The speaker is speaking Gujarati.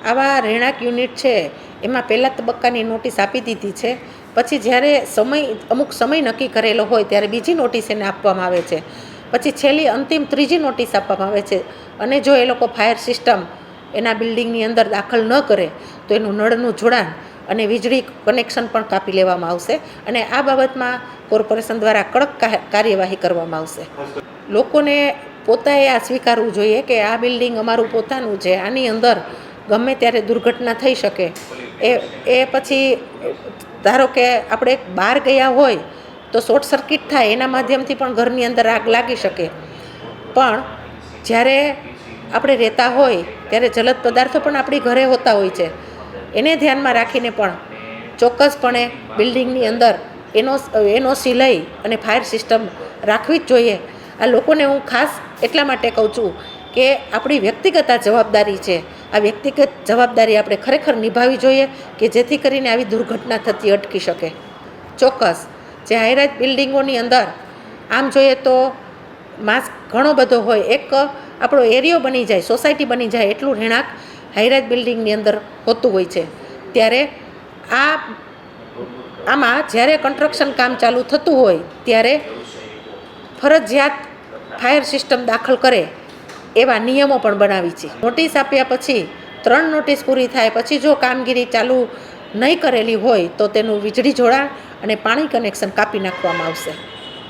આવા રહેણાંક યુનિટ છે એમાં પહેલા તબક્કાની નોટિસ આપી દીધી છે. પછી જ્યારે અમુક સમય નક્કી કરેલો હોય ત્યારે બીજી નોટિસ એને આપવામાં આવે છે. પછી છેલ્લી અંતિમ ત્રીજી નોટિસ આપવામાં આવે છે. અને જો એ લોકો ફાયર સિસ્ટમ એના બિલ્ડિંગની અંદર દાખલ ન કરે તો એનું નળનું જોડાણ અને વીજળી કનેક્શન પણ કાપી લેવામાં આવશે. અને આ બાબતમાં કોર્પોરેશન દ્વારા કડક કાર્યવાહી કરવામાં આવશે. લોકોને પોતાએ આ સ્વીકારવું જોઈએ કે આ બિલ્ડિંગ અમારું પોતાનું છે, આની અંદર ગમે ત્યારે દુર્ઘટના થઈ શકે. એ પછી ધારો કે આપણે બહાર ગયા હોય તો શોર્ટ સર્કિટ થાય, એના માધ્યમથી પણ ઘરની અંદર આગ લાગી શકે. પણ જ્યારે આપણે રહેતા હોય ત્યારે જલદ પદાર્થો પણ આપણી ઘરે હોતા હોય છે. એને ધ્યાનમાં રાખીને પણ ચોક્કસપણે બિલ્ડિંગની અંદર એનઓસી લઈ અને ફાયર સિસ્ટમ રાખવી જ જોઈએ. આ લોકોને હું ખાસ એટલા માટે કહું છું કે આપણી વ્યક્તિગત આ જવાબદારી છે. આ વ્યક્તિગત જવાબદારી આપણે ખરેખર નિભાવવી જોઈએ કે જેથી કરીને આવી દુર્ઘટના થતી અટકી શકે. ચોક્કસ જે હાઈરાઇઝ બિલ્ડિંગોની અંદર આમ જોઈએ તો માસ ઘણો બધો હોય, એક આપણો એરિયો બની જાય, સોસાયટી બની જાય એટલું રહેણાંક હાઈરાઇઝ બિલ્ડિંગની અંદર હોતું હોય છે. ત્યારે આમાં જ્યારે કન્સ્ટ્રક્શન કામ ચાલુ થતું હોય ત્યારે ફરજિયાત ફાયર સિસ્ટમ દાખલ કરે એવા નિયમો પણ બનાવી છે. નોટિસ આપ્યા પછી 3 નોટિસ પૂરી થાય પછી જો કામગીરી ચાલુ નહીં કરેલી હોય તો તેનું વીજળી જોડાણ અને પાણી કનેક્શન કાપી નાખવામાં આવશે.